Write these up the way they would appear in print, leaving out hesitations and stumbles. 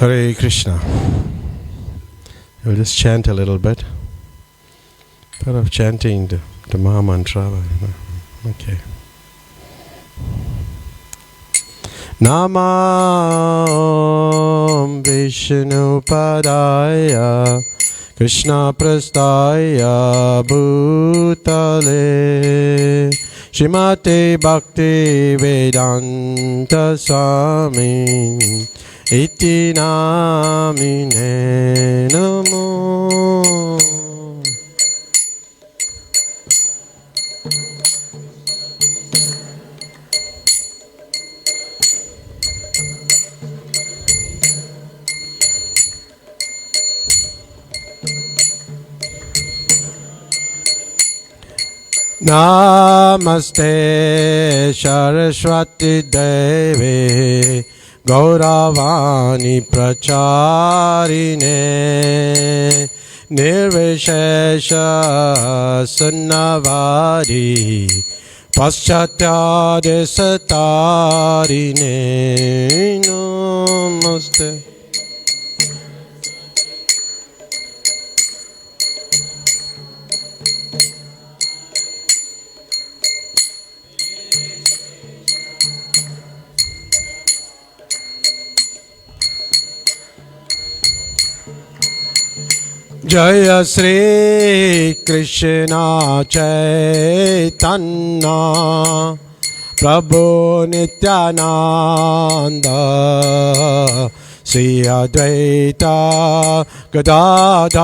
Hare Krishna. We'll just chant a little bit. Part of chanting the Mahamantra. Okay. Namam Vishnu Padaya Krishna Prastaya Bhutale Srimate Bhakti Vedanta Swami Iti Namine Namo. Namaste Saraswati Devi Gauravani Pracharine Nirvishesha Sunnavari Paschatya Desatarine. Namaste. Jaya Sri Krishna Chaitanya Prabhu Nityananda Sri Advaita Gadadhar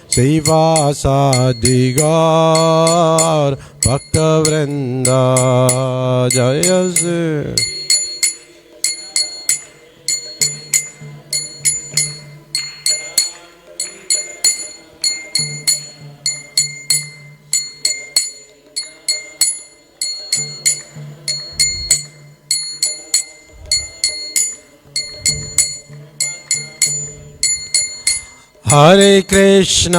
Srivasadi Gaur Bhakta Vrinda. Jaya Sri Hare Krishna,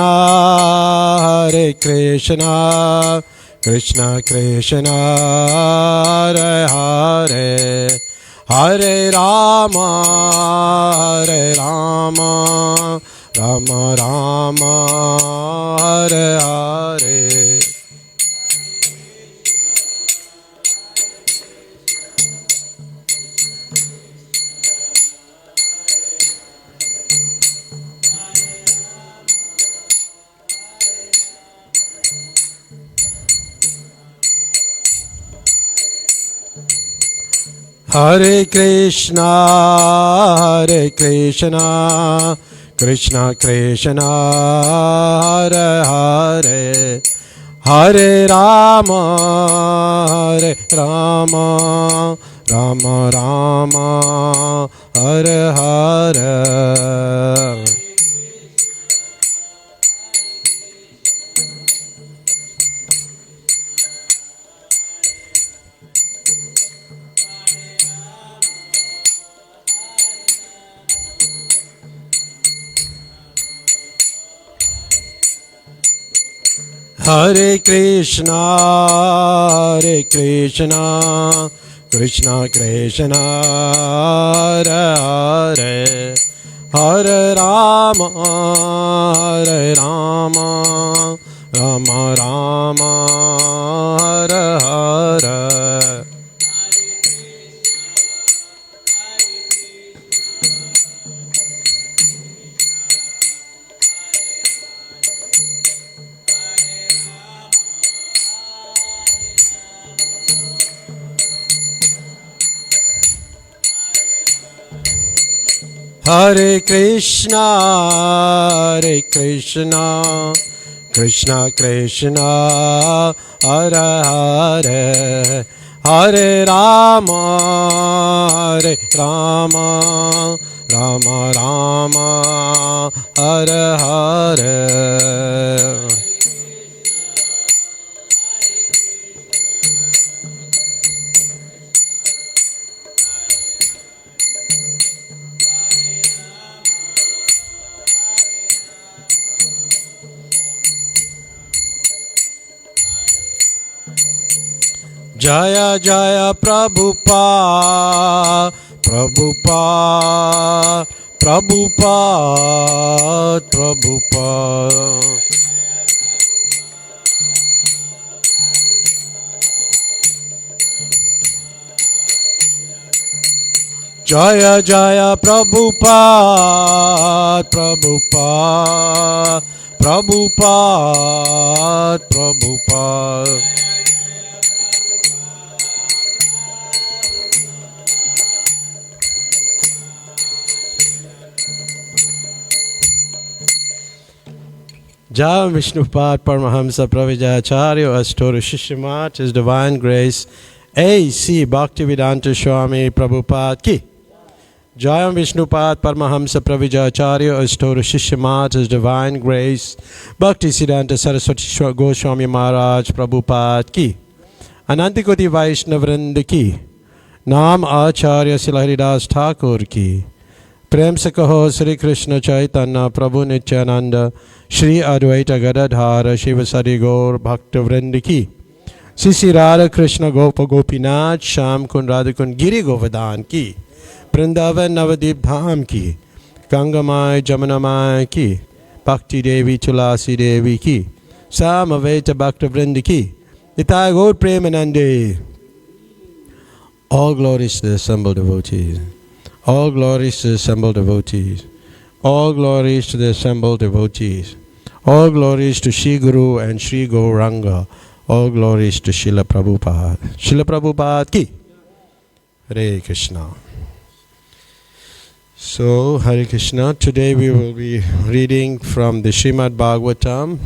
Hare Krishna, Krishna Krishna, Hare Hare, Hare Rama, Hare Rama, Rama Rama, Hare Hare. Hare Krishna, Hare Krishna, Krishna Krishna, Hare Hare, Hare Rama, Hare Rama, Rama Rama, Hare Hare. Hare Krishna, Hare Krishna, Krishna Krishna, Hare Hare, Hare Rama, Hare Rama, Rama Rama, Hare Hare. Hare Krishna, Hare Krishna, Krishna Krishna, Hare Hare, Hare Rama, Hare Rama, Rama Rama, Hare Hare. Jaya Jaya Prabhupada, Prabhupada, Prabhupada, Prabhupada. Jaya Jaya Prabhupada, Prabhupada, Prabhupada, Prabhupada. Jai Vishnupad Paramahamsa Pravijacharya Astoru Shishimat, His Divine Grace A.C. Bhaktivedanta Swami Prabhupada Ki. Jai Vishnupad Paramahamsa Pravijacharya Astoru Shishimat, His Divine Grace Bhaktisiddhanta Saraswati Goswami Maharaj Prabhupada Ki. Anantikoti Vaishnavrinda Ki. Naam Acharya Srila Haridas Thakur Ki. प्रेम से कहो श्री कृष्ण चैतन्य प्रभु नित्यानंद श्री अद्वैत गदाधर शिव सदि गौर भक्त वृंद की श्री श्री राधा कृष्ण गोप गोपीनाथ श्याम कुंड राधा कुंड गिरि गोवर्धन की वृंदावन नवदीप धाम की गंगामाय जमुनामाय की भक्ति देवी तुलसी देवी की सामवेद भक्त वृंद की निताय गौर प्रेमानंदे. All glories to the assembled devotees. All glories to the assembled devotees. All glories to the assembled devotees. All glories to Shri Guru and Shri Gauranga. All glories to Srila Prabhupada. Srila Prabhupada ki. Hare Krishna. So, Hare Krishna. Today we will be reading from the Srimad Bhagavatam,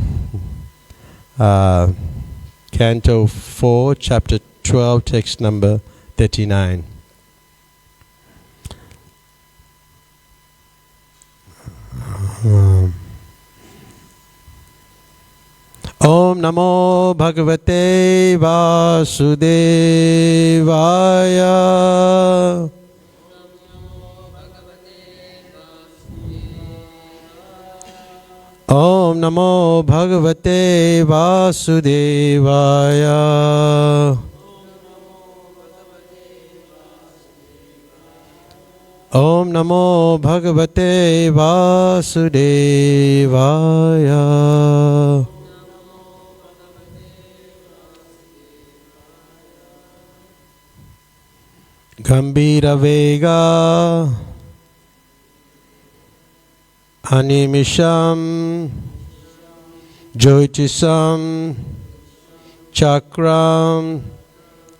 Canto 4, Chapter 12, text number 39. Om Namo Bhagavate Vasudevaya. Om Namo Bhagavate Vasudevaya. Om Namo Bhagavate Vasudevaya. Gambhira Vega Animisham Jyotisam Chakram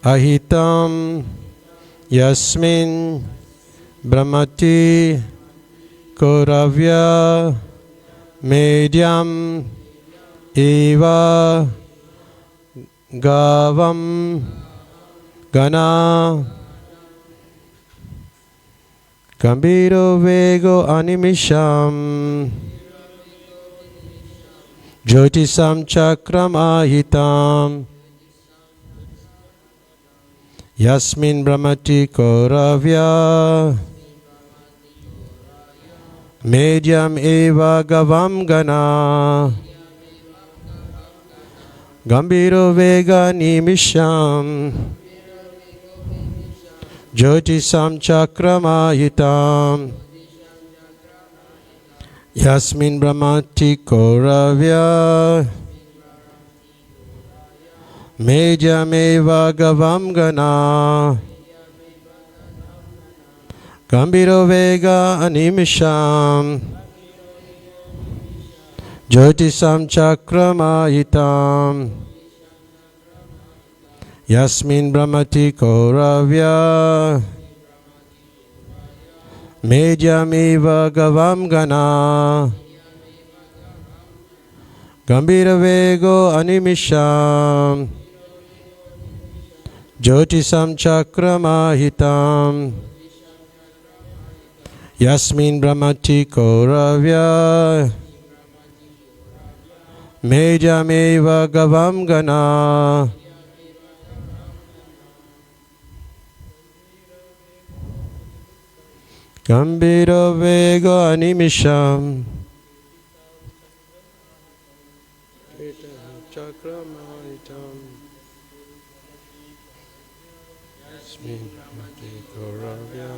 Ahitam Yasmin Brahmati Koravya Medyam Eva Gavam Gana Gambhiro Vego Animisham Jyotisam Chakram Ahitam Yasmin Brahmati Koravya Medyam Eva Gavam Gana Gambhiro Vega Nimisham Jyotisam Chakramahitam Yasmin Brahmati Koravya Medyam Eva Gavam Gana Gambhiro Vega Animisham Jyotisam Chakramahitam Yasmin Brahmati Koravya Medyam Eva Gavam Gana Gambhira Vego Animisham Jyotisam Chakramahitam Yasmin Brahmati Koravya Medyam Eva Gavam Gana Gambhira Vega Animisham Chakramahitam Yasmin Brahmati Koravya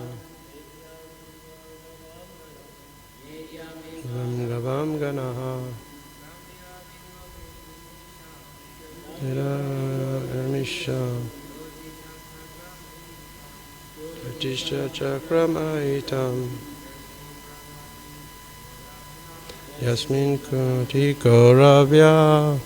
Gavam Ganaha Amisha Pratishtha Chakramaitam Yasmin Koti Kauravya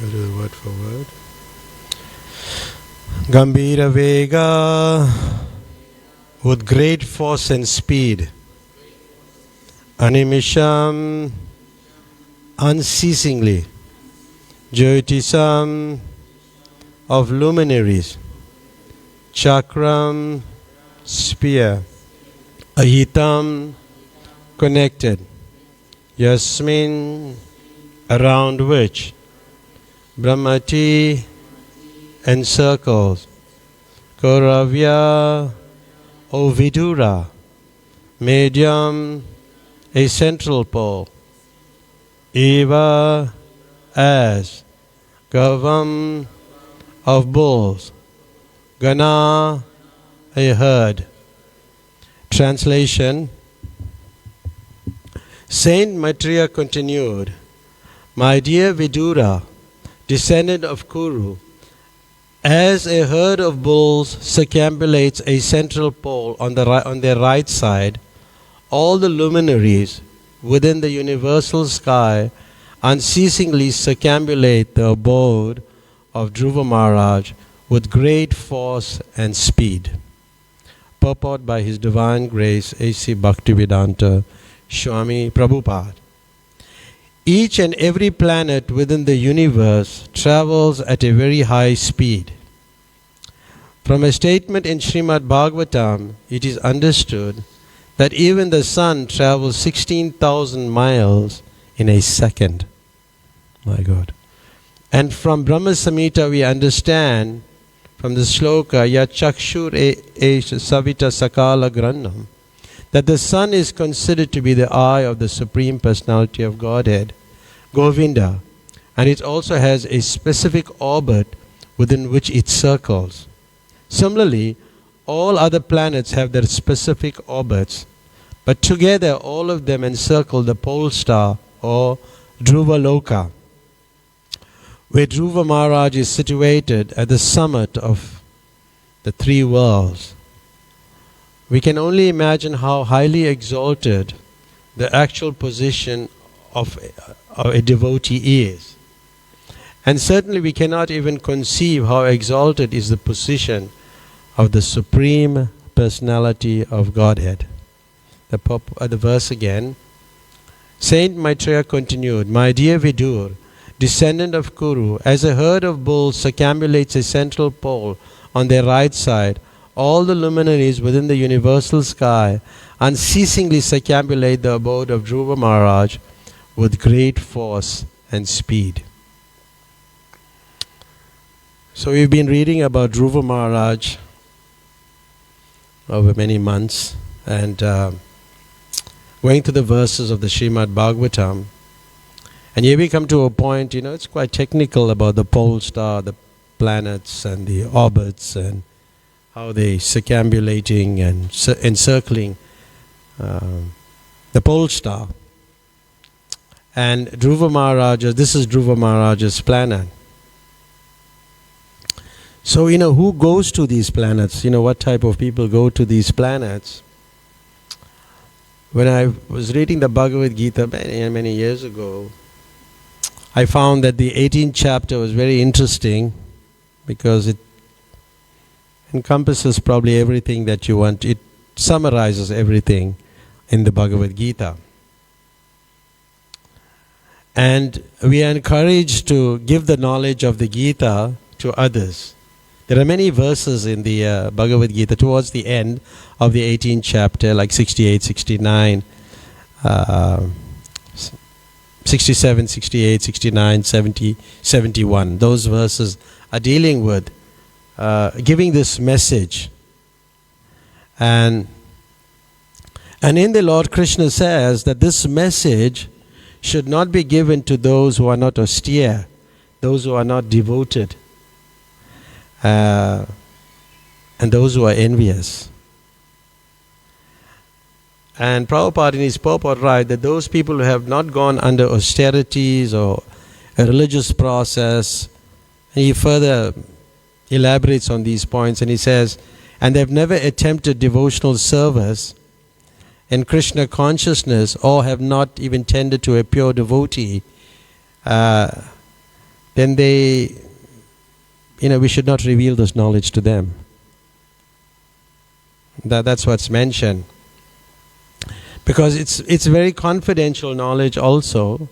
We'll do it word for word. Gambhira Vega, with great force and speed. Animisham, unceasingly. Jyotisam, of luminaries. Chakram, spear. Ahitam, connected. Yasmin, around which. Brahmati, encircles. Kauravya, O Vidura. Medium, a central pole. Eva, as. Gavam, of bulls. Gana, a herd. Translation. Saint Maitreya continued, My dear Vidura, descendant of Kuru, as a herd of bulls circumambulates a central pole on their right side, all the luminaries within the universal sky unceasingly circumambulate the abode of Dhruva Maharaj with great force and speed. Purport by His Divine Grace A.C. Bhaktivedanta Swami Prabhupada. Each and every planet within the universe travels at a very high speed. From a statement in Srimad Bhagavatam, it is understood that even the sun travels 16,000 miles in a second. My God. And from Brahma Samhita we understand from the sloka Yat Chakshur Savita Sakala Grannam that the sun is considered to be the eye of the Supreme Personality of Godhead, Govinda, and it also has a specific orbit within which it circles. Similarly, all other planets have their specific orbits, but together all of them encircle the pole star or Dhruva Loka, where Dhruva Maharaj is situated at the summit of the three worlds. We can only imagine how highly exalted the actual position of a devotee is. And certainly we cannot even conceive how exalted is the position of the Supreme Personality of Godhead. The verse again. Saint Maitreya continued, My dear Vidur, descendant of Kuru, as a herd of bulls circumambulates a central pole on their right side, all the luminaries within the universal sky unceasingly circumambulate the abode of Dhruva Maharaj with great force and speed. So we've been reading about Dhruva Maharaj over many months, and going to the verses of the Srimad Bhagavatam. And here we come to a point, it's quite technical about the pole star, the planets and the orbits, and how they circumambulating and encircling the pole star. And Dhruva Maharaja, this is Dhruva Maharaja's planet. So, who goes to these planets? What type of people go to these planets? When I was reading the Bhagavad Gita many years ago, I found that the 18th chapter was very interesting because it encompasses probably everything that you want. It summarizes everything in the Bhagavad Gita. And we are encouraged to give the knowledge of the Gita to others. There are many verses in the Bhagavad Gita towards the end of the 18th chapter, like 68, 69, 67, 68, 69, 70, 71. Those verses are dealing with giving this message. And in the Lord Krishna says that this message should not be given to those who are not austere, those who are not devoted, and those who are envious. And Prabhupada in his purport writes that those people who have not gone under austerities or a religious process, and he further elaborates on these points, and he says, and they've never attempted devotional service in Krishna consciousness, or have not even tended to a pure devotee, then they, we should not reveal this knowledge to them. That's what's mentioned. Because it's very confidential knowledge also,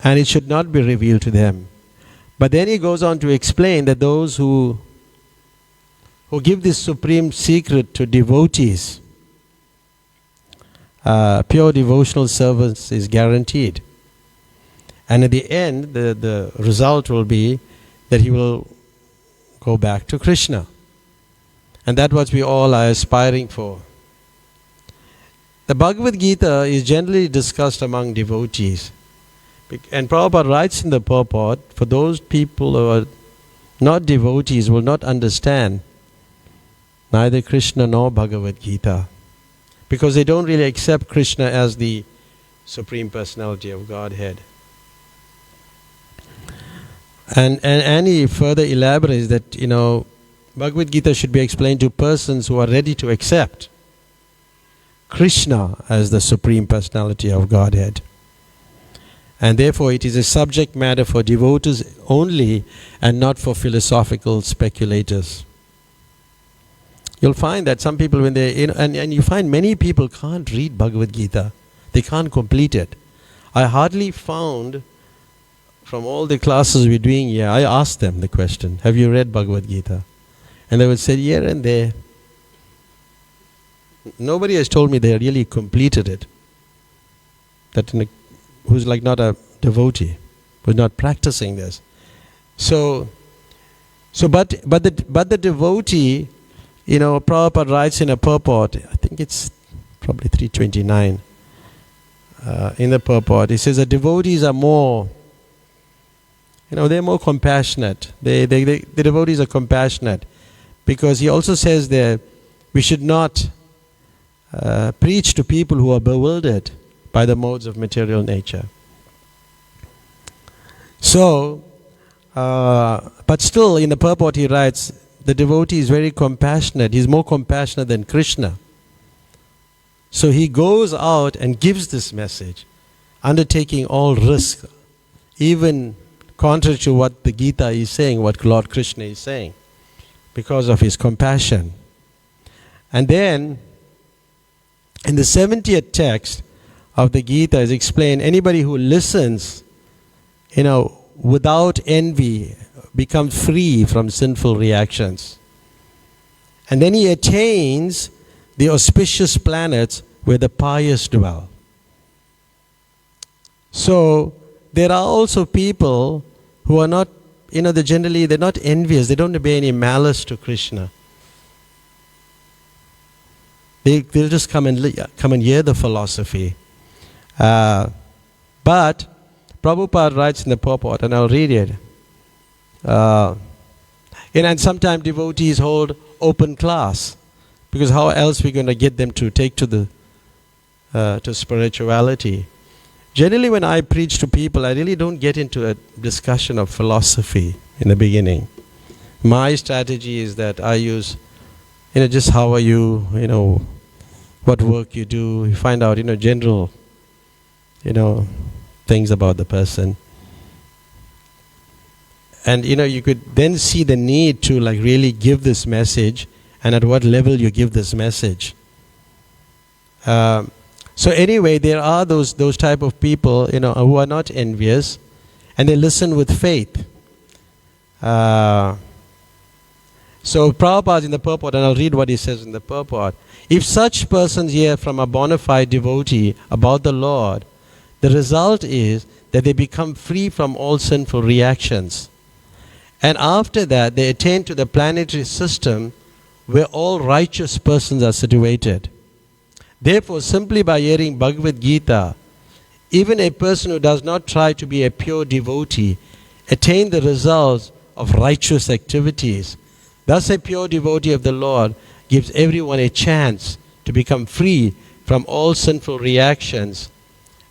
and it should not be revealed to them. But then he goes on to explain that those who give this supreme secret to devotees, pure devotional service is guaranteed. And at the end, the result will be that he will go back to Krishna. And that's what we all are aspiring for. The Bhagavad Gita is generally discussed among devotees. And Prabhupada writes in the purport, for those people who are not devotees will not understand neither Krishna nor Bhagavad Gita, because they don't really accept Krishna as the Supreme Personality of Godhead. And he further elaborates that, Bhagavad Gita should be explained to persons who are ready to accept Krishna as the Supreme Personality of Godhead. And therefore it is a subject matter for devotees only and not for philosophical speculators. You'll find that some people, when they, and you find many people can't read Bhagavad Gita. They can't complete it. I hardly found, from all the classes we're doing here, I asked them the question, have you read Bhagavad Gita? And they would say here and there. Nobody has told me they really completed it. Who's like not a devotee, who's not practicing this. But the devotee, Prabhupada writes in a purport, I think it's probably 329, in the purport, he says the devotees are more, they're more compassionate. The devotees are compassionate, because he also says that we should not preach to people who are bewildered by the modes of material nature. So, but still in the purport he writes, the devotee is very compassionate. He's more compassionate than Krishna. So he goes out and gives this message, undertaking all risk, even contrary to what the Gita is saying, what Lord Krishna is saying, because of his compassion. And then, in the 70th text of the Gita is explained, anybody who listens, without envy, becomes free from sinful reactions. And then he attains the auspicious planets where the pious dwell. So, there are also people who are not, they're not envious, they don't bear any malice to Krishna. They'll just come and hear the philosophy. But Prabhupada writes in the purport, and I'll read it. And sometimes devotees hold open class, because how else we're going to get them to take to spirituality? Generally, when I preach to people, I really don't get into a discussion of philosophy in the beginning. My strategy is that I use, just how are you, what work you do. You find out, general, things about the person. And, you could then see the need to really give this message, and at what level you give this message. So anyway, there are those type of people, who are not envious, and they listen with faith. So Prabhupada in the purport, and I'll read what he says in the purport. If such persons hear from a bona fide devotee about the Lord, the result is that they become free from all sinful reactions. And after that, they attain to the planetary system where all righteous persons are situated. Therefore, simply by hearing Bhagavad Gita, even a person who does not try to be a pure devotee attain the results of righteous activities. Thus, a pure devotee of the Lord gives everyone a chance to become free from all sinful reactions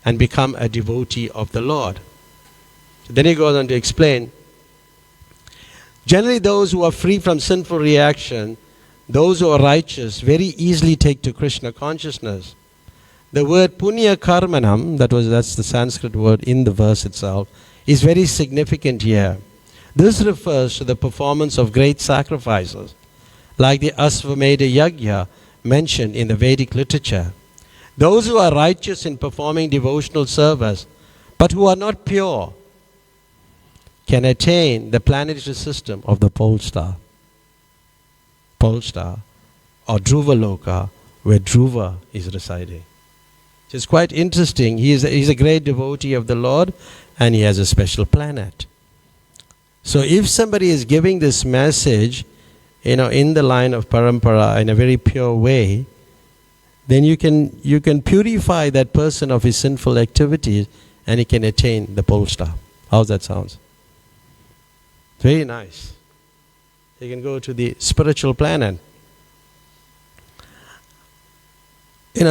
and become a devotee of the Lord. So then he goes on to explain, generally those who are free from sinful reaction, those who are righteous, very easily take to Krishna consciousness. The word punya karmanam, that's the Sanskrit word in the verse itself, is very significant here. This refers to the performance of great sacrifices, like the Asvamedha Yajna mentioned in the Vedic literature. Those who are righteous in performing devotional service, but who are not pure, can attain the planetary system of the pole star or Dhruva Loka, where Dhruva is residing. It's quite interesting. He's a great devotee of the Lord, and he has a special planet. So if somebody is giving this message, in the line of parampara in a very pure way, then you can purify that person of his sinful activities, and he can attain the pole star. How's that sound? Very nice. You can go to the spiritual planet. In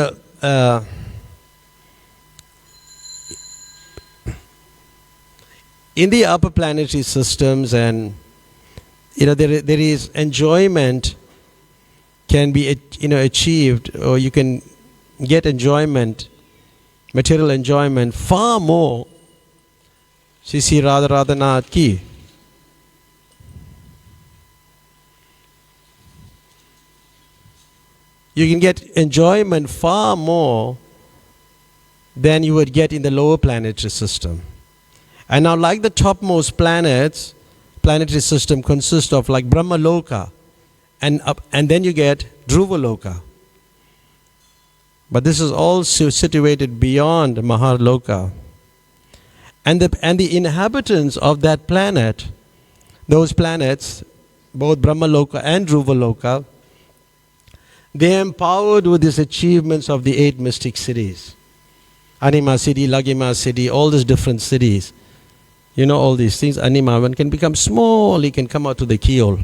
the upper planetary systems, and there is enjoyment can be achieved, or you can get enjoyment, material enjoyment far more. Sri Raghunath ki. You can get enjoyment far more than you would get in the lower planetary system. And now, like the topmost planets, planetary system consists of like Brahma Loka, and then you get Dhruva Loka. But this is also situated beyond Mahaloka. And the inhabitants of that planet, those planets, both Brahma Loka and Dhruva Loka, they are empowered with these achievements of the 8 mystic cities. Anima city, Lagima city, all these different cities. All these things. Anima, one can become small, he can come out to the keyhole.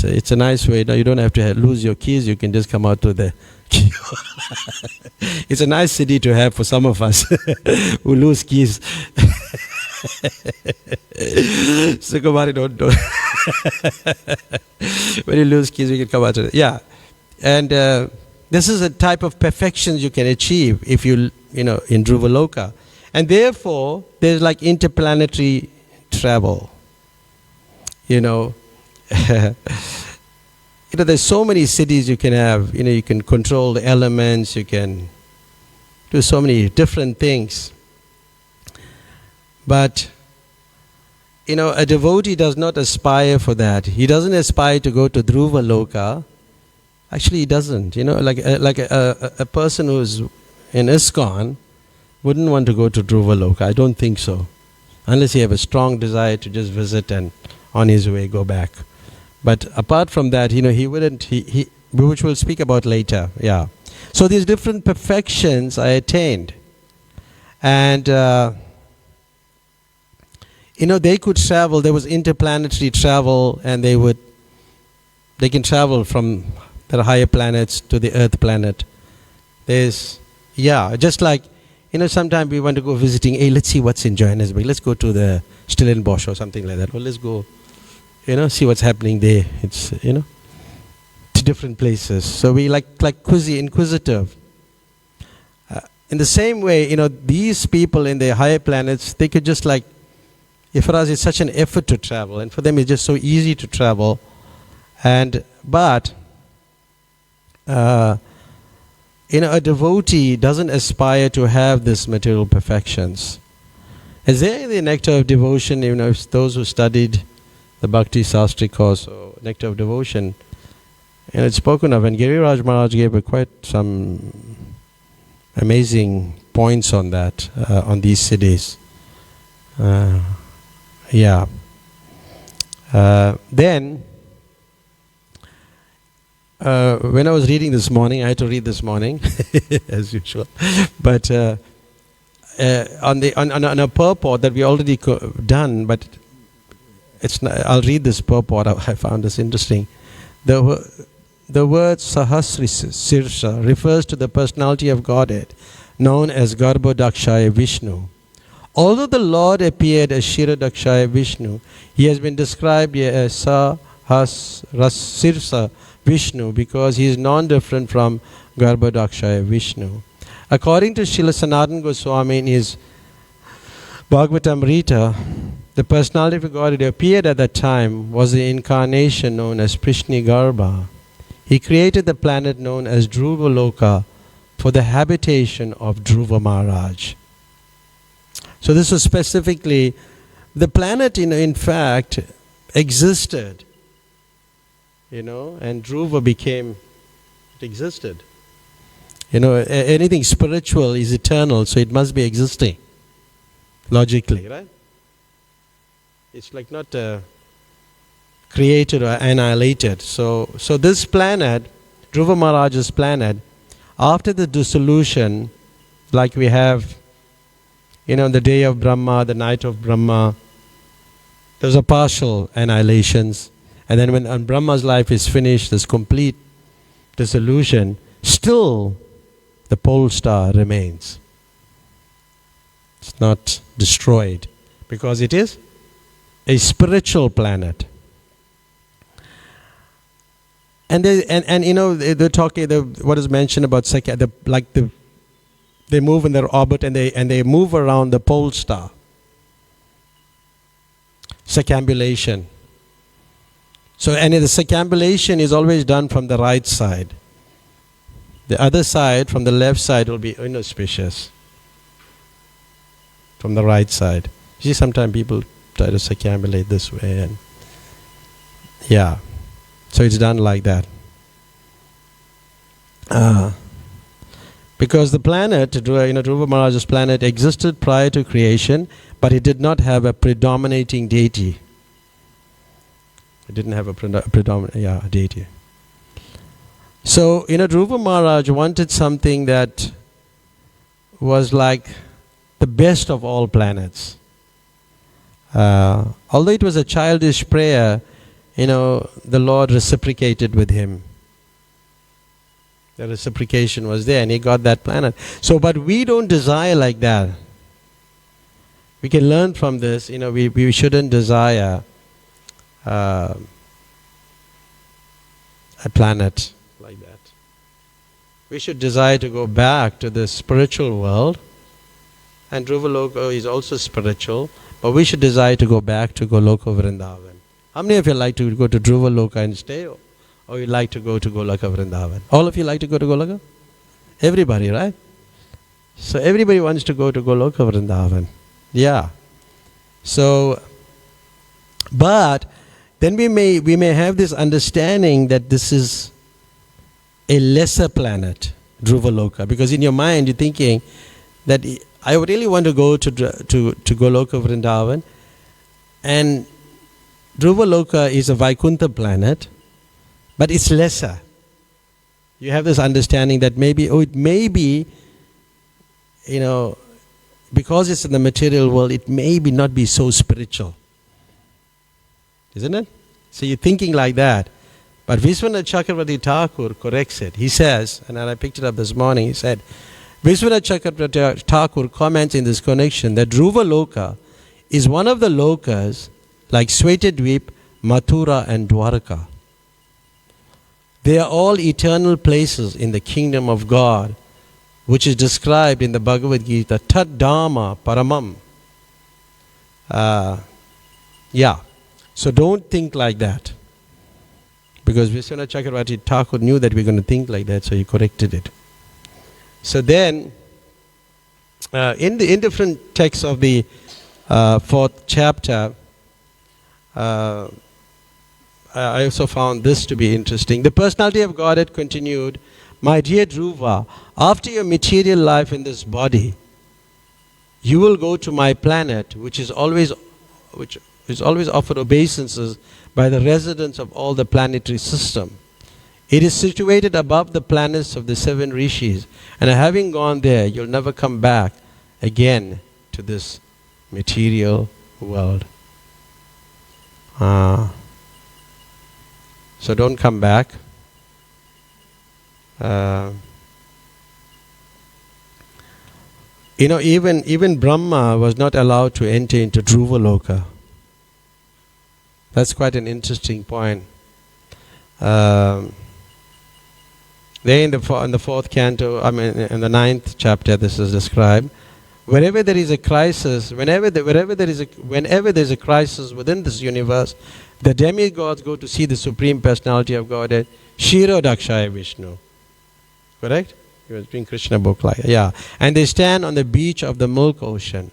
It's a nice way. You don't have to lose your keys, you can just come out to the keyhole. It's a nice city to have for some of us who lose keys. So Kumari, don't. When you lose keys, you can come out to it. Yeah. And this is a type of perfection you can achieve if in Dhruva Loka. And therefore, there's like interplanetary travel. There's so many cities you can have. You can control the elements, you can do so many different things. But, a devotee does not aspire for that. He doesn't aspire to go to Dhruva Loka. Actually, he doesn't. Like a person who's in ISKCON wouldn't want to go to Dhruva Loka. I don't think so. Unless he have a strong desire to just visit and on his way go back. But apart from that, he wouldn't. which we'll speak about later. Yeah. So these different perfections I attained. And, they could travel. There was interplanetary travel, and they can travel from the higher planets to the Earth planet. Just like, sometimes we want to go visiting, hey, let's see what's in Johannesburg. Let's go to the Stellenbosch or something like that. Well, let's go, see what's happening there. It's, to different places. So we like inquisitive. In the same way, these people in the higher planets, they could just for us it's such an effort to travel, and for them it's just so easy to travel. But a devotee doesn't aspire to have this material perfections. Is there the nectar of devotion, those who studied the Bhakti Sastri course, or nectar of devotion, and it's spoken of, and Giriraj Maharaj gave quite some amazing points on that, on these cities. Then, when I was reading this morning, I had to read this morning, as usual, but on a purport that we already done, but it's not, I'll read this purport. I found this interesting. The word Sahasrara refers to the personality of Godhead, known as Garbhodakshaya Vishnu. Although the Lord appeared as Kshirodakshaya Vishnu, he has been described here as Sahasrara Vishnu because he is non-different from Garbhodakshaya Vishnu. According to Srila Sanatana Goswami in his Bhagavatam Rita, the personality of God that appeared at that time was the incarnation known as Prishni Garbha. He created the planet known as Dhruva Loka for the habitation of Dhruva Maharaj. So this was specifically, the planet in fact existed, and Dhruva it existed. Anything spiritual is eternal, so it must be existing, logically, right? It's not created or annihilated. So this planet, Dhruva Maharaj's planet, after the dissolution, like we have, the day of Brahma, the night of Brahma, there's a partial annihilations. And then when Brahma's life is finished, this complete dissolution, still the pole star remains. It's not destroyed because it is a spiritual planet. And they're talking. What is mentioned about they move in their orbit and they move around the pole star. Circumambulation. So, and the circumambulation is always done from the right side. The other side, from the left side, will be inauspicious. From the right side. You see, sometimes people try to circumambulate this way, and so it's done like that. Because the planet, Dhruva Maharaj's planet existed prior to creation, but it did not have a predominating deity. It didn't have a predominant deity. So, Dhruva Maharaj wanted something that was like the best of all planets. Although it was a childish prayer, the Lord reciprocated with him. The reciprocation was there and he got that planet. So, but we don't desire like that. We can learn from this, we shouldn't desire a planet like that. We should desire to go back to the spiritual world, and Dhruva Loka is also spiritual, but we should desire to go back to Goloka Vrindavan. How many of you like to go to Dhruva Loka and stay, or you like to go to Goloka Vrindavan? All of you like to go to Goloka? Everybody, right? So everybody wants to go to Goloka Vrindavan. Yeah. So, but then we may have this understanding that this is a lesser planet, Dhruva Loka, because in your mind you're thinking that I would really want to go to Goloka Vrindavan, and Dhruva Loka is a Vaikuntha planet, but it's lesser. You have this understanding that maybe, it may be, because it's in the material world, it may be not be so spiritual. Isn't it? So you're thinking like that. But Vishwanath Chakravarti Thakur corrects it. He says, and I picked it up this morning, he said, Vishwanath Chakravarti Thakur comments in this connection that Dhruva Loka is one of the lokas like Svetadvip, Mathura and Dwarka. They are all eternal places in the kingdom of God, which is described in the Bhagavad Gita, Tat Dhamma Paramam. So don't think like that. Because Vishwanath Chakravarti Thakur knew that we're going to think like that, so he corrected it. So then, in different texts of the 4th chapter, I also found this to be interesting. The personality of Godhead continued, my dear Dhruva, after your material life in this body, you will go to my planet, which is always offered obeisances by the residents of all the planetary system. It is situated above the planets of the 7 rishis, and having gone there, you'll never come back again to this material world. So don't come back. Even Brahma was not allowed to enter into Dhruva Loka. That's quite an interesting point. There in the 4th canto, in the 9th chapter, this is described. Wherever there is a crisis, whenever there's a crisis within this universe, the demigods go to see the Supreme Personality of Godhead, Shiro Dakshaya Vishnu. Correct? He was doing Krishna book and they stand on the beach of the milk ocean.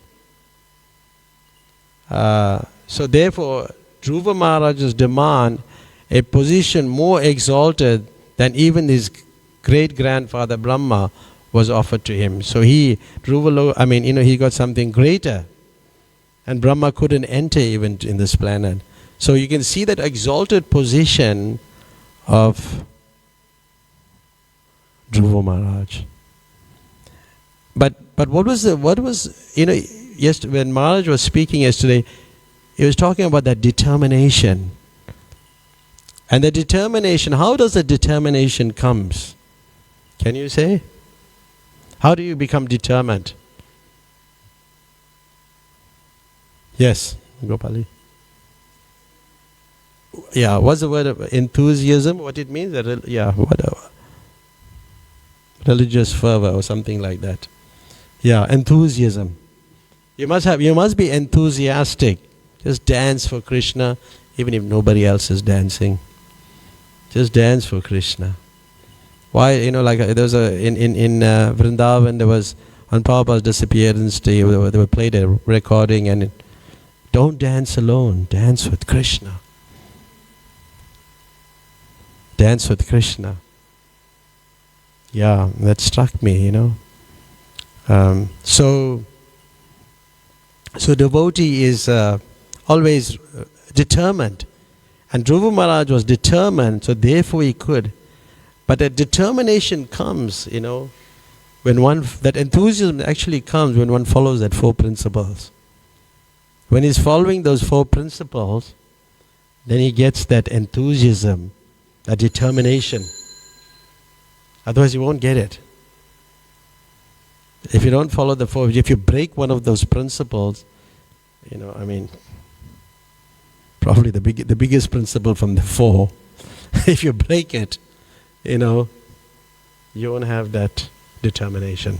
So therefore, Dhruva Maharaj's demand a position more exalted than even his great-grandfather Brahma was offered to him. So he got something greater. And Brahma couldn't enter even in this planet. So you can see that exalted position of Dhruva Maharaj. But what was when Maharaj was speaking yesterday, he was talking about that determination. And the determination, how does the determination comes? Can you say? How do you become determined? Yes, Gopali. Yeah, what's the word of enthusiasm? What it means? Whatever. Religious fervor or something like that. Yeah, enthusiasm. You must be enthusiastic. Just dance for Krishna, even if nobody else is dancing. Just dance for Krishna. Why, there was in Vrindavan, there was, on Prabhupada's disappearance day, they played a recording, and don't dance alone, dance with Krishna. Dance with Krishna. Yeah, that struck me, So devotee is always determined. And Dhruva Maharaj was determined, so therefore he could. But that determination comes, that enthusiasm actually comes when one follows that 4 principles. When he's following those 4 principles, then he gets that enthusiasm, that determination. Otherwise he won't get it. If you don't follow the 4, if you break one of those principles, probably the biggest principle from the 4, if you break it, you won't have that determination.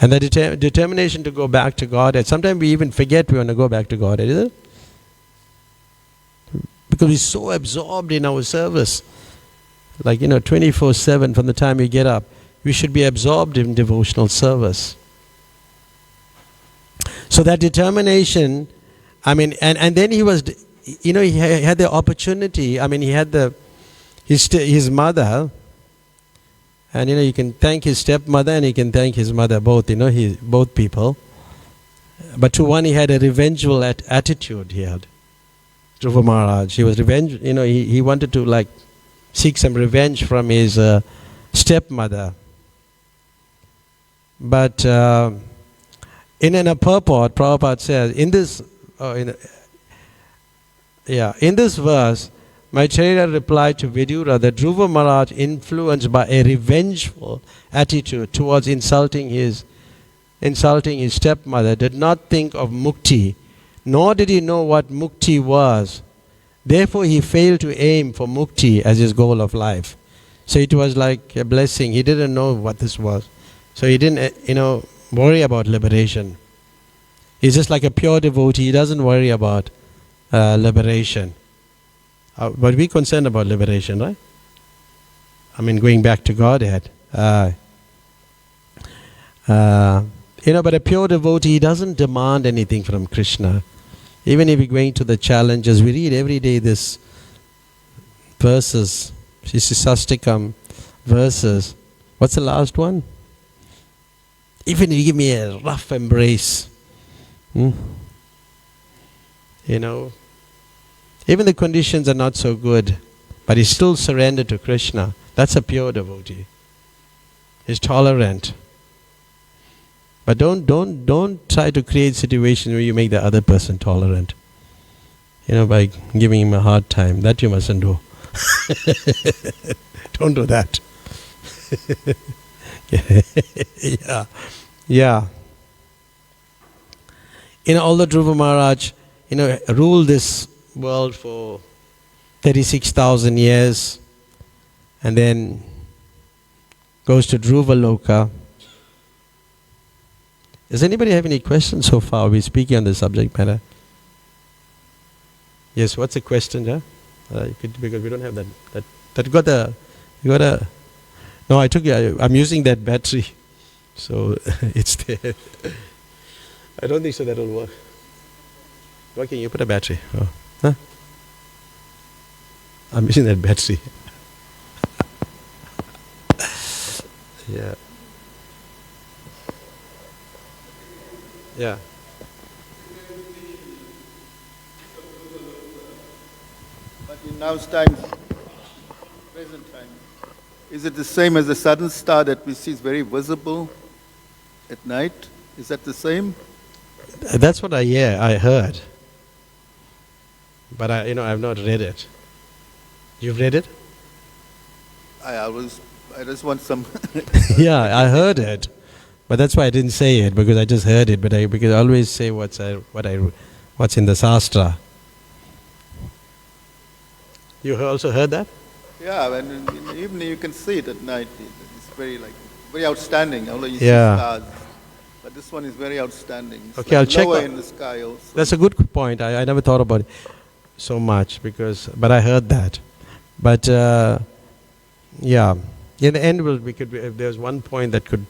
And the determination to go back to God, and sometimes we even forget we want to go back to God, isn't it? Because we're so absorbed in our service. 24/7 from the time we get up, we should be absorbed in devotional service. So that determination, and then he was, he had the opportunity, he had his mother, and you can thank his stepmother and he can thank his mother, both, both people. But to one he had a revengeful attitude, he had. Dhruva Maharaj, he was revenge, he wanted to seek some revenge from his stepmother. But in a purport, Prabhupada says, in this verse, Maitreya replied to Vidura that Dhruva Maharaj, influenced by a revengeful attitude towards insulting his stepmother, did not think of mukti, nor did he know what mukti was. Therefore, he failed to aim for mukti as his goal of life. So it was like a blessing. He didn't know what this was. So he didn't, worry about liberation. He's just like a pure devotee. He doesn't worry about liberation. But we're concerned about liberation, right? I mean, going back to Godhead. But a pure devotee doesn't demand anything from Krishna. Even if we're going to the challenges, we read every day this verses, Sisastikam verses. What's the last one? Even if you give me a rough embrace, even the conditions are not so good, but he's still surrendered to Krishna. That's a pure devotee. He's tolerant. But don't try to create situations where you make the other person tolerant. By giving him a hard time. That you mustn't do. Don't do that. Yeah. Although Dhruva Maharaj, ruled this world for 36,000 years and then goes to Dhruva Loka. Does anybody have any questions so far? We're speaking on the subject matter. Yes, what's the question, yeah? Because we don't have that. No, I'm using that battery. So it's there. I don't think so that'll work. Why can't you put a battery? Oh. Huh? I'm using that battery. Yeah. Yeah. But in now's time, present time, is it the same as the sudden star that we see is very visible at night? Is that the same? That's what I heard. But I've not read it. You've read it? I just want some. Yeah, I heard it. But that's why I didn't say it, because I just heard it. Because I always say what's in the Shastra. You also heard that? Yeah, and in the evening you can see it at night. It's very outstanding. Although you see stars, but this one is very outstanding. It's okay, I'll check. Lower in the sky also. That's a good point. I never thought about it so much but I heard that. But yeah, in the end, if there's one point that could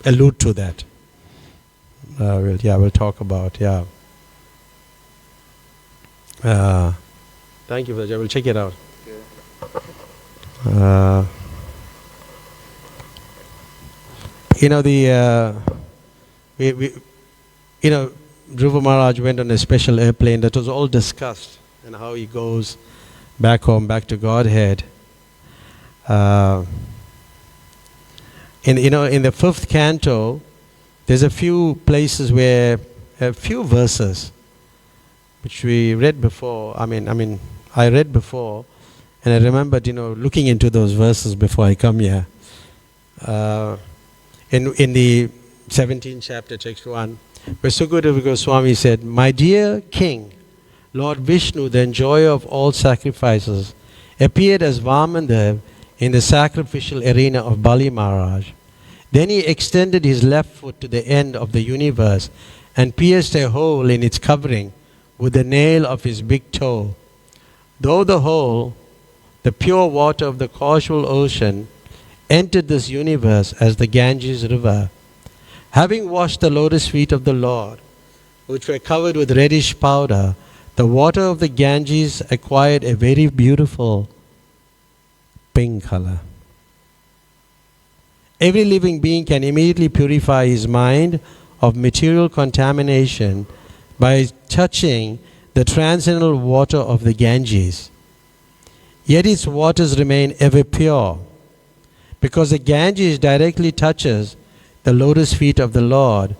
allude to that, we'll talk about. Yeah. Thank you for that. I will check it out. Dhruva Maharaj went on a special airplane that was all discussed, and how he goes back home, back to Godhead. In the 5th canto, there's a few places where a few verses which we read before. I read before, and I remembered, looking into those verses before I come here. In the 17th chapter, text 1, where Sukadeva Goswami said, "My dear king, Lord Vishnu, the enjoyer of all sacrifices, appeared as Vamandev in the sacrificial arena of Bali Maharaj. Then he extended his left foot to the end of the universe and pierced a hole in its covering with the nail of his big toe. Though the hole, the pure water of the causal ocean, entered this universe as the Ganges river. Having washed the lotus feet of the Lord, which were covered with reddish powder, the water of the Ganges acquired a very beautiful pink color. Every living being can immediately purify his mind of material contamination by touching the transcendental water of the Ganges. yet its waters remain ever pure, because the Ganges directly touches the lotus feet of the Lord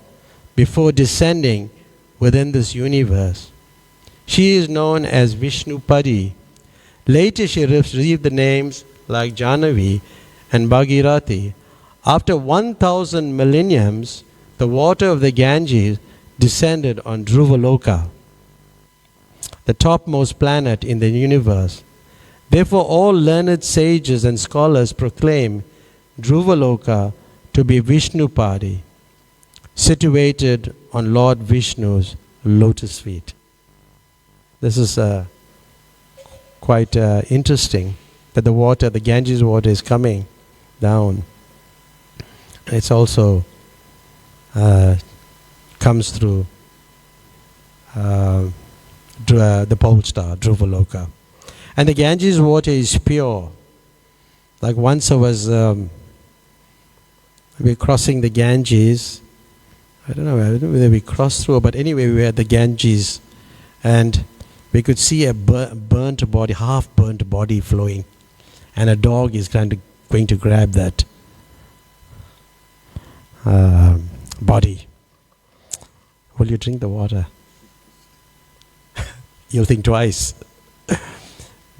before descending within this universe. She is known as Vishnupadi. Later she received the names like Jahnavi and Bhagirathi. After 1,000 millenniums, the water of the Ganges descended on Dhruvaloka, the topmost planet in the universe. Therefore all learned sages and scholars proclaim Dhruvaloka to be Vishnupadi, situated on Lord Vishnu's lotus feet. This is quite interesting, that the Ganges water is coming down. It's also comes through the pole star, Dhruvaloka. And the Ganges water is pure. Like once I was, we were crossing the Ganges. I don't know whether we crossed through, but anyway, we were at the Ganges, and we could see a burnt body, half-burnt body flowing, and a dog is going to grab that body. Will you drink the water? You'll think twice.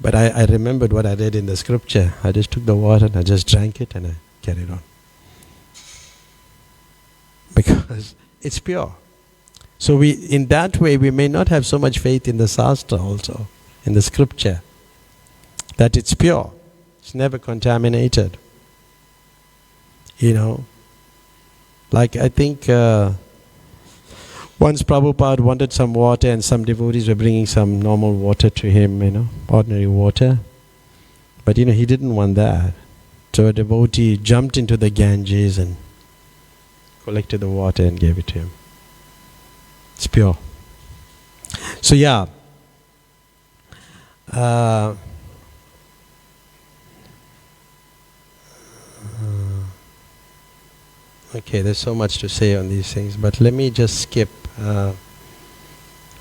But I remembered what I read in the scripture. I just took the water and I just drank it and I carried on. Because it's pure. So in that way, we may not have so much faith in the Shastra also, in the scripture, that it's pure. It's never contaminated. You know, like I think once Prabhupada wanted some water and some devotees were bringing some normal water to him, ordinary water. But he didn't want that. So a devotee jumped into the Ganges and collected the water and gave it to him. It's pure. So yeah. Okay, there's so much to say on these things, but let me just skip. I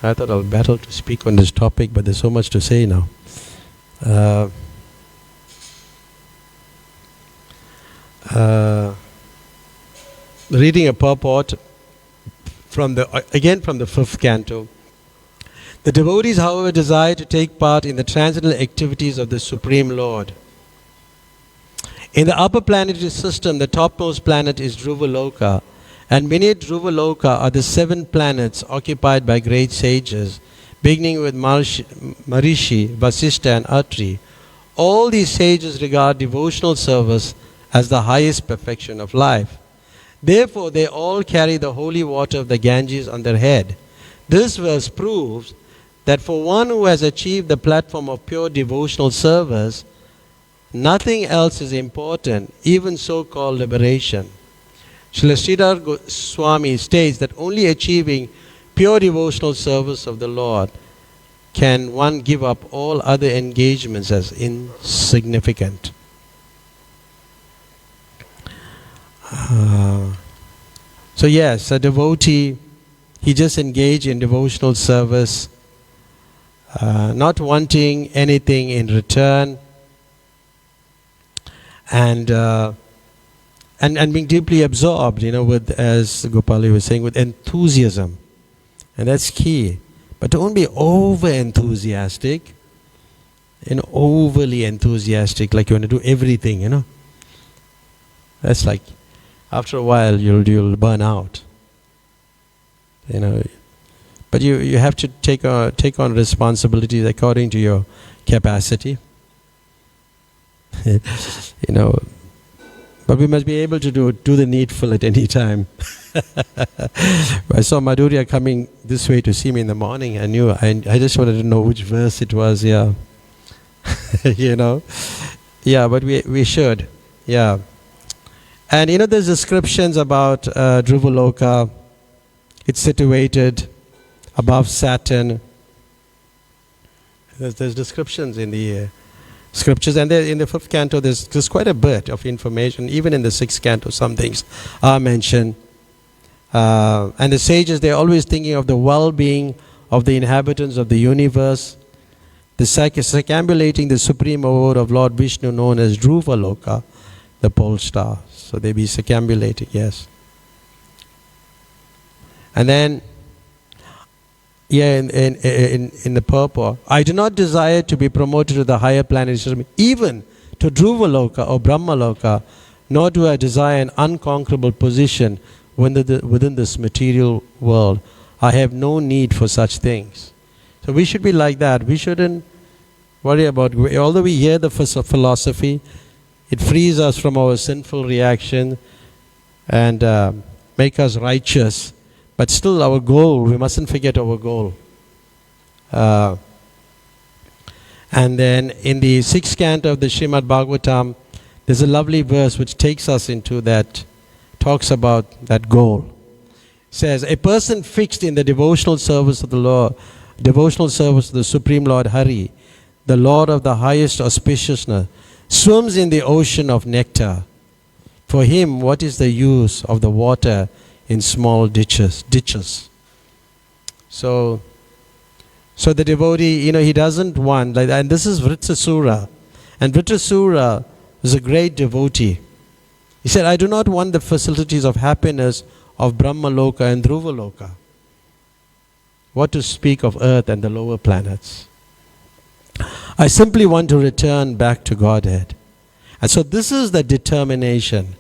thought I'll battle to speak on this topic, but there's so much to say now. Reading a purport from the 5th canto. The devotees, however, desire to take part in the transcendental activities of the Supreme Lord. In the upper planetary system, the topmost planet is Dhruvaloka, and beneath Dhruvaloka are the 7 planets occupied by great sages, beginning with Maharishi, Vasishtha and Atri. All these sages regard devotional service as the highest perfection of life. Therefore, they all carry the holy water of the Ganges on their head. This verse proves that for one who has achieved the platform of pure devotional service, nothing else is important, even so-called liberation. Srila Sridhar Goswami states that only achieving pure devotional service of the Lord can one give up all other engagements as insignificant. So yes, a devotee, he just engaged in devotional service, not wanting anything in return, and being deeply absorbed, with, as Gopali was saying, with enthusiasm. And that's key. But don't be over-enthusiastic, overly enthusiastic, like you want to do everything, That's like, after a while, you'll burn out. But you have to take on responsibilities according to your capacity. But we must be able to do the needful at any time. I saw Madhurya coming this way to see me in the morning. I knew, I just wanted to know which verse it was, yeah. Yeah, but we should, yeah. And there's descriptions about Dhruvaloka. It's situated above Saturn. There's descriptions in the scriptures, and in the 5th canto there's quite a bit of information. Even in the 6th canto some things are mentioned. And the sages, they're always thinking of the well-being of the inhabitants of the universe. the circumambulating the supreme abode of Lord Vishnu known as Dhruva Loka, the pole star. So they be circumambulating, yes. And then, in the purport, I do not desire to be promoted to the higher planetary system, even to Dhruva Loka or Brahma Loka, nor do I desire an unconquerable position within this material world. I have no need for such things. So we should be like that. We shouldn't worry about, although we hear the philosophy, it frees us from our sinful reaction and make us righteous. But still our goal, we mustn't forget our goal. And then in the 6th canto of the Srimad Bhagavatam, there's a lovely verse which takes us into that, talks about that goal. It says, a person fixed in the devotional service of the Lord, devotional service of the Supreme Lord Hari, the Lord of the highest auspiciousness, swims in the ocean of nectar. For him, what is the use of the water in small ditches? So the devotee, he doesn't want, and this is Vritrasura. And Vritrasura is a great devotee. He said, I do not want the facilities of happiness of Brahma Loka and Dhruva Loka. What to speak of earth and the lower planets? I simply want to return back to Godhead. And so this is the determination.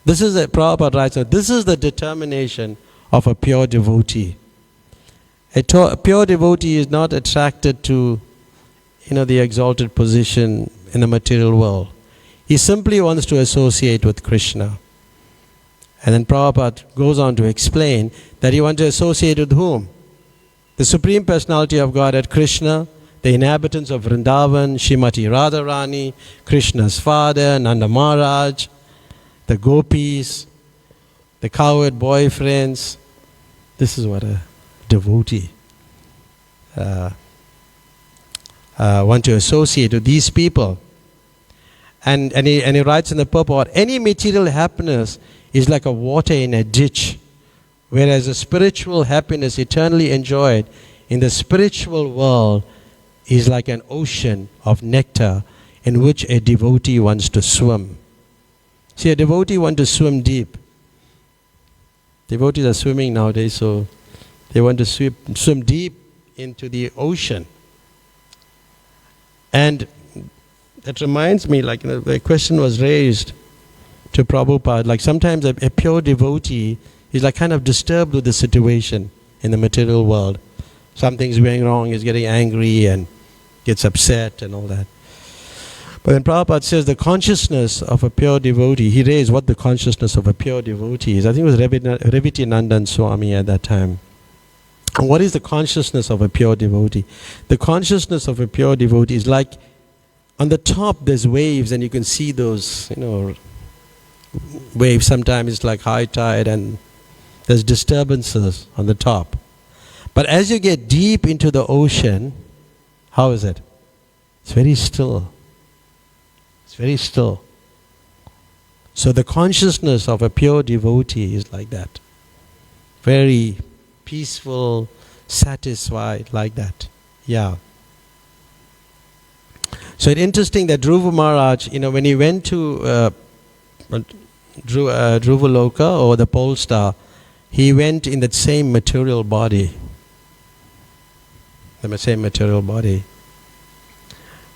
This is the Prabhupada writes, this is the determination of a pure devotee. A pure devotee is not attracted to, the exalted position in the material world. He simply wants to associate with Krishna. And then Prabhupada goes on to explain that he wants to associate with whom? The Supreme Personality of Godhead, Krishna, the inhabitants of Vrindavan, Srimati Radharani, Krishna's father, Nanda Maharaj, the gopis, the cowherd boyfriends. This is what a devotee want to associate with these people. And he writes in the purport, any material happiness is like a water in a ditch, whereas a spiritual happiness eternally enjoyed in the spiritual world is like an ocean of nectar in which a devotee wants to swim. See, a devotee wants to swim deep. Devotees are swimming nowadays, so they want to swim deep into the ocean. And that reminds me, the question was raised to Prabhupada, sometimes a pure devotee is kind of disturbed with the situation in the material world. Something's going wrong, he's getting angry and gets upset and all that. But when Prabhupada says the consciousness of a pure devotee, he raised what the consciousness of a pure devotee is. I think it was Reviti Swami at that time. And what is the consciousness of a pure devotee? The consciousness of a pure devotee is like on the top there's waves and you can see those, waves. Sometimes it's like high tide and there's disturbances on the top. But as you get deep into the ocean, how is it? It's very still. It's very still. So the consciousness of a pure devotee is like that. Very peaceful, satisfied, like that. Yeah. So it's interesting that Dhruva Maharaj, when he went to Dhruva Loka or the pole star, he went in that same material body. The same material body.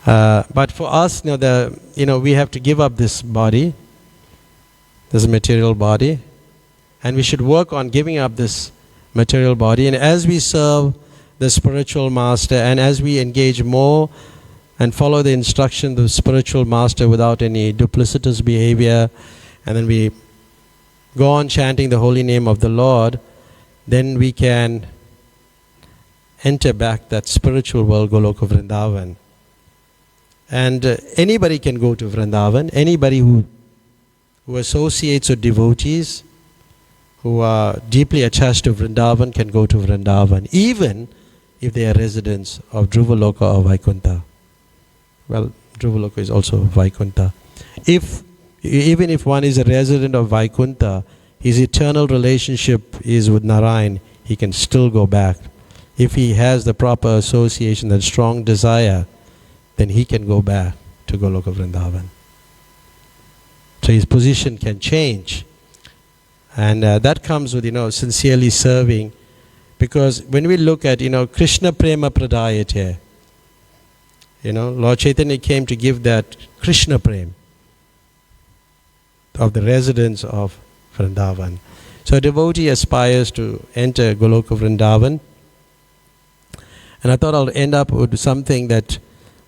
But for us, we have to give up this body, this material body, and we should work on giving up this material body. And as we serve the spiritual master, and as we engage more and follow the instruction of the spiritual master without any duplicitous behavior, and then we go on chanting the holy name of the Lord, then we can enter back that spiritual world, Goloka Vrindavan. And anybody can go to Vrindavan. Anybody who associates with devotees, who are deeply attached to Vrindavan, can go to Vrindavan, even if they are residents of Dhruva Loka or Vaikuntha. Well, Dhruva Loka is also Vaikuntha. Even if one is a resident of Vaikuntha, his eternal relationship is with Narayan, he can still go back. If he has the proper association, that strong desire then he can go back to Goloka Vrindavan. So his position can change. And that comes with, sincerely serving. Because when we look at, Krishna Prema Pradayate, Lord Chaitanya came to give that Krishna Prem of the residents of Vrindavan. So a devotee aspires to enter Goloka Vrindavan. And I thought I'll end up with something that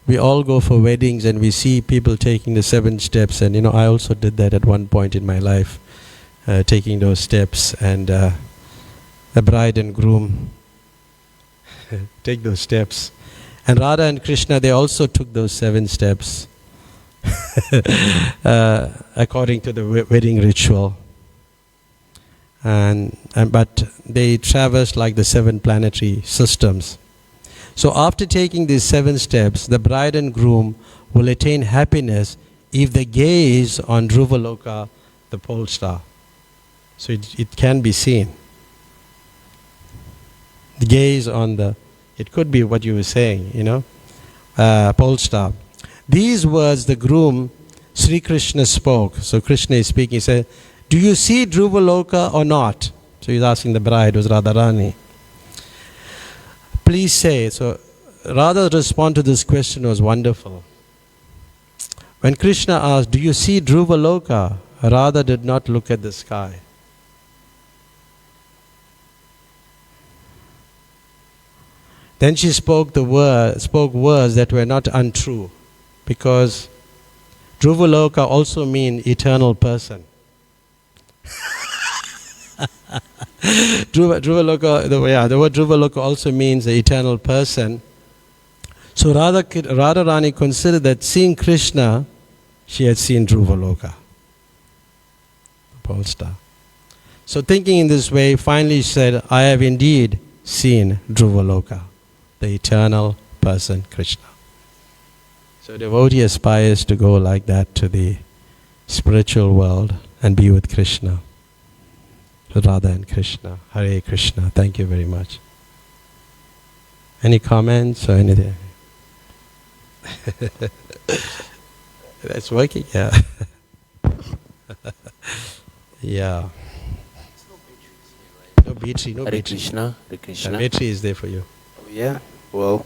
we all go for weddings and we see people taking the 7 steps. And I also did that at one point in my life, taking those steps. And the bride and groom take those steps. And Radha and Krishna, they also took those 7 steps according to the wedding ritual. But they traversed like the 7 planetary systems. So after taking these 7 steps, the bride and groom will attain happiness if they gaze on Dhruvaloka, the pole star. So it can be seen. The gaze on it could be what you were saying, pole star. These words the groom, Sri Krishna, spoke. So Krishna is speaking. He said, do you see Dhruvaloka or not? So he's asking the bride, who's Radharani. Please say. So Radha's response to this question was wonderful. When Krishna asked, do you see Dhruvaloka? Radha did not look at the sky. Then she spoke words that were not untrue, because Dhruvaloka also means eternal person. Dhruvaloka, the word Dhruvaloka also means the eternal person. So Radharani considered that seeing Krishna, she had seen Dhruvaloka, the pole star. So thinking in this way, finally she said, I have indeed seen Dhruvaloka, the eternal person, Krishna. So devotee aspires to go like that to the spiritual world and be with Krishna, with Radha and Krishna. Hare Krishna. Thank you very much. Any comments or anything? That's working? Yeah. Yeah. No battery, no Hare battery. Krishna, Hare Krishna. The battery is there for you. Oh, yeah. Well,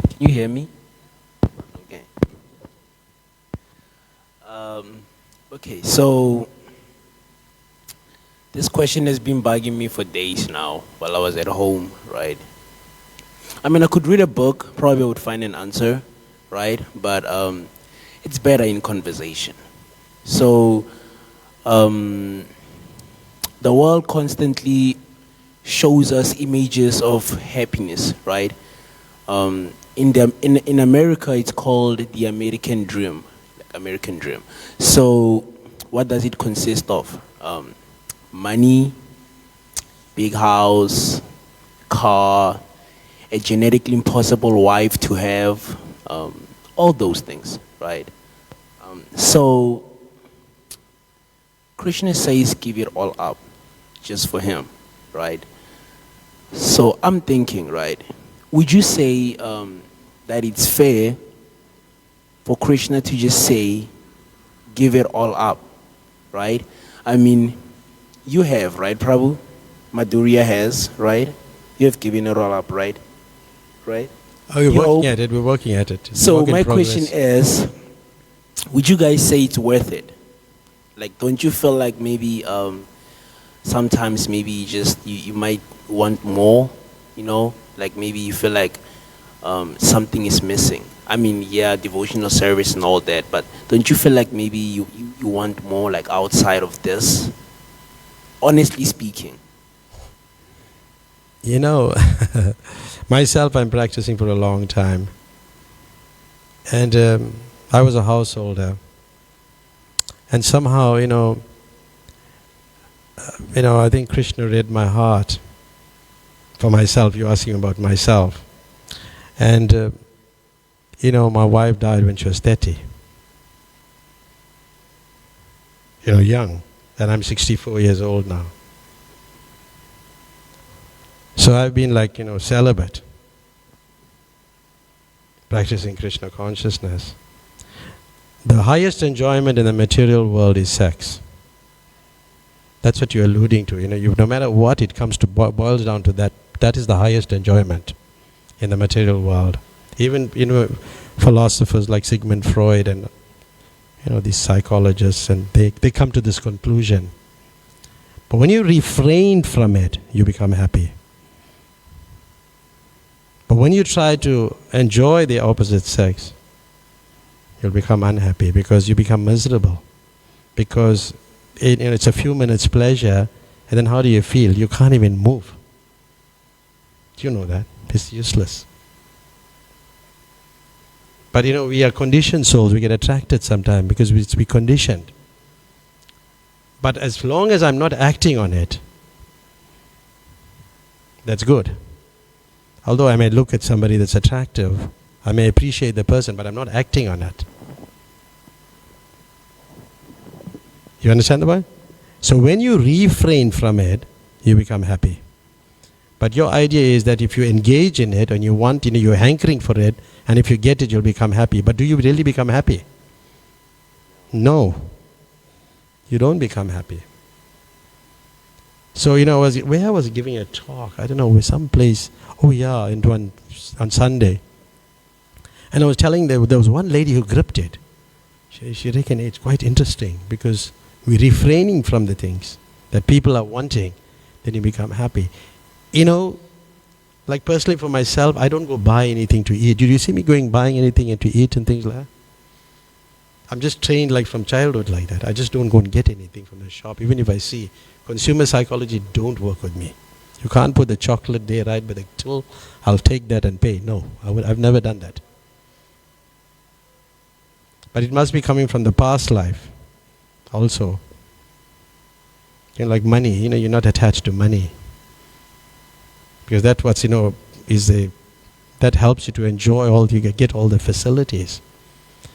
can you hear me? Okay. Okay, so this question has been bugging me for days now while I was at home, right? I mean, I could read a book, probably would find an answer, right? But it's better in conversation. So the world constantly shows us images of happiness, right? In America, it's called the American dream, like American dream. So what does it consist of? Money, big house, car, a genetically impossible wife to have, all those things, right? So Krishna says give it all up just for him, right? So I'm thinking, right, would you say that it's fair for Krishna to just say give it all up, right? I mean, you have, right, Prabhu? Madhurya has, right? You have given it all up, right? Right? Oh, we're working at it. So my question is, would you guys say it's worth it? Like, don't you feel like maybe sometimes maybe you might want more, like maybe you feel like something is missing? I mean, yeah, devotional service and all that, but don't you feel like maybe you want more, like outside of this? Honestly speaking. Myself, I'm practicing for a long time. And I was a householder. And somehow, I think Krishna read my heart for myself. You're asking about myself. And, my wife died when she was 30. Young. And I'm 64 years old now. So I've been like, celibate. practicing Krishna consciousness. The highest enjoyment in the material world is sex. That's what you're alluding to. No matter what it comes to, boils down to that. That is the highest enjoyment in the material world. Even, philosophers like Sigmund Freud and, these psychologists, and they come to this conclusion. But when you refrain from it, you become happy. But when you try to enjoy the opposite sex, you'll become unhappy because you become miserable. Because it's a few minutes pleasure, and then how do you feel? You can't even move. Do you know that? It's useless. But we are conditioned souls. We get attracted sometimes because we're conditioned. But as long as I'm not acting on it, that's good. Although I may look at somebody that's attractive, I may appreciate the person, but I'm not acting on it. You understand the point? So when you refrain from it, you become happy. But your idea is that if you engage in it and you want, you're hankering for it, and if you get it, you'll become happy. But do you really become happy? No. You don't become happy. So, I was giving a talk, I don't know, some place, on Sunday. And I was telling there was one lady who gripped it. She reckoned it's quite interesting because we're refraining from the things that people are wanting, then you become happy. Like personally for myself, I don't go buy anything to eat. Did you see me buying anything and to eat and things like that? I'm just trained like from childhood like that. I just don't go and get anything from the shop. Even if I see, consumer psychology don't work with me. You can't put the chocolate there right by the till, I'll take that and pay. No, I've never done that. But it must be coming from the past life also. Like money, you're not attached to money. Because that's what's, that helps you to enjoy get all the facilities.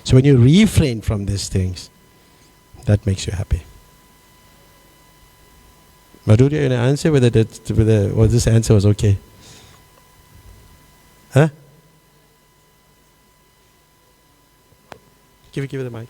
So when you refrain from these things, that makes you happy. Madhurya, you want to answer whether this answer was okay? Huh? Give it the mic.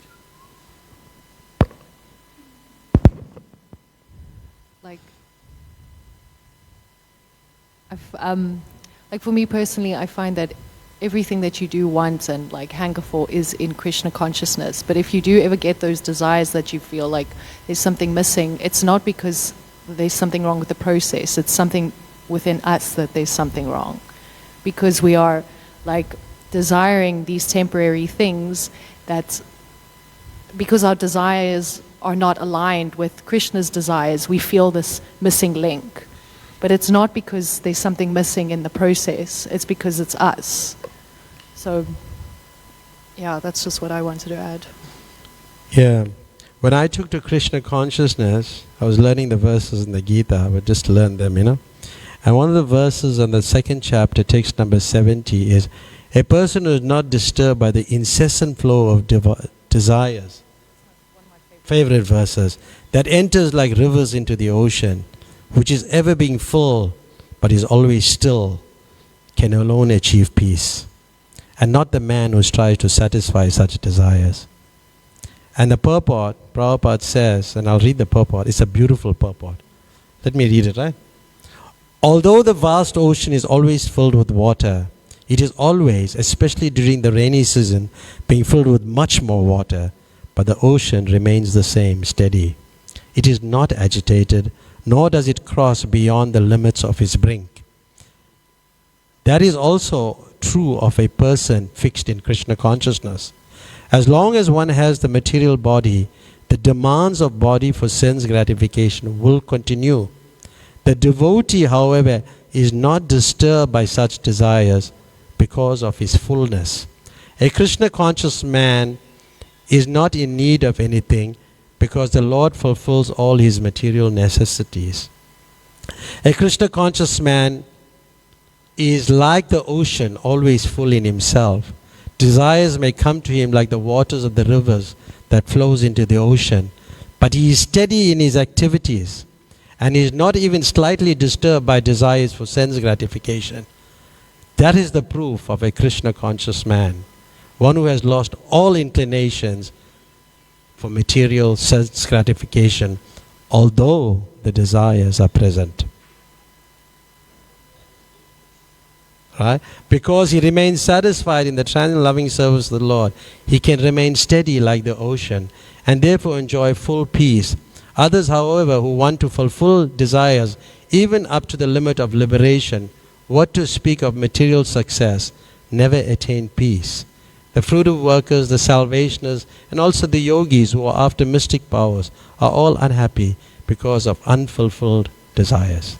Like for me personally, I find that everything that you do want and hanker for is in Krishna consciousness. But if you do ever get those desires that you feel like there's something missing, it's not because there's something wrong with the process. It's something within us that there's something wrong. Because we are desiring these temporary things because our desires are not aligned with Krishna's desires, we feel this missing link. But it's not because there's something missing in the process. It's because it's us. So, that's just what I wanted to add. Yeah. When I took to Krishna consciousness, I was learning the verses in the Gita. I would just learn them, And one of the verses in the second chapter, text number 70, is, a person who is not disturbed by the incessant flow of desires. Favorite verses. That enters like rivers into the ocean, which is ever being full, but is always still, can alone achieve peace, and not the man who tries to satisfy such desires. And the purport, Prabhupada says, and I'll read the purport, it's a beautiful purport. Let me read it, right? Although the vast ocean is always filled with water, it is always, especially during the rainy season, being filled with much more water, but the ocean remains the same, steady. It is not agitated, nor does it cross beyond the limits of its brink. That is also true of a person fixed in Krishna consciousness. As long as one has the material body, the demands of body for sense gratification will continue. The devotee, however, is not disturbed by such desires because of his fullness. A Krishna conscious man is not in need of anything, because the Lord fulfills all his material necessities. A Krishna conscious man is like the ocean, always full in himself. Desires may come to him like the waters of the rivers that flows into the ocean, but he is steady in his activities and is not even slightly disturbed by desires for sense gratification. That is the proof of a Krishna conscious man, one who has lost all inclinations for material sense gratification, although the desires are present. Right? Because he remains satisfied in the transient loving service of the Lord, he can remain steady like the ocean and therefore enjoy full peace. Others, however, who want to fulfill desires even up to the limit of liberation, what to speak of material success, never attain peace. The fruit workers, the salvationists, and also the yogis who are after mystic powers are all unhappy because of unfulfilled desires.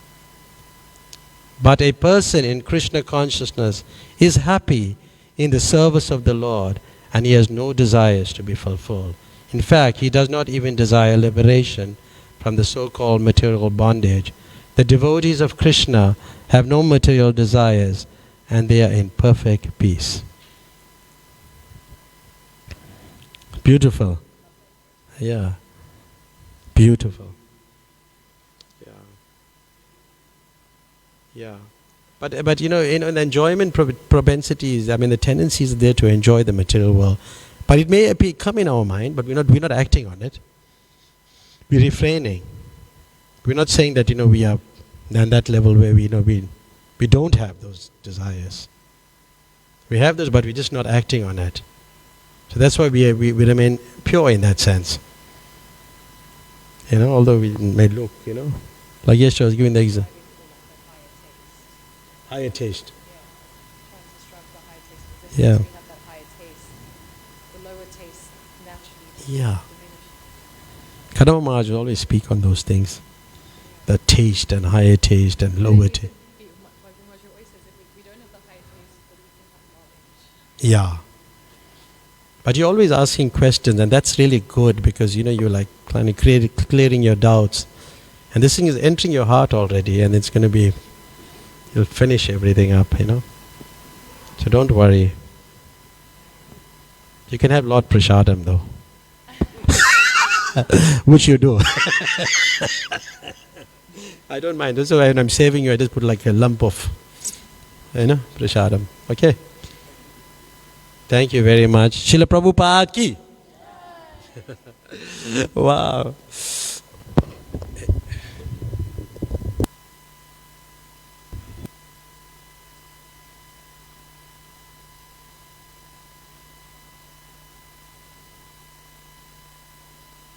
But a person in Krishna consciousness is happy in the service of the Lord, and he has no desires to be fulfilled. In fact, he does not even desire liberation from the so-called material bondage. The devotees of Krishna have no material desires, and they are in perfect peace. Beautiful. Yeah. Beautiful. Yeah. Yeah. But you know, the enjoyment propensities, the tendency is there to enjoy the material world. But it may come in our mind, but we're not acting on it. We're refraining. We're not saying that, we are on that level where we don't have those desires. We have those, but we're just not acting on it. So that's why we remain pure in that sense. Although we may look, like yesterday I was giving the example. Higher taste. Yeah. Yeah. Kadama Maharaj will always speak on those things. The taste and higher taste and lower taste. Yeah. But you're always asking questions, and that's really good because you're like trying to clearing your doubts. And this thing is entering your heart already, and it's going to be, you'll finish everything up, So don't worry. You can have Lord Prashadam though. Which you do. I don't mind. That's why when I'm saving you, I just put like a lump of, Prashadam. Okay? Thank you very much. Srila Prabhupada ki. Wow.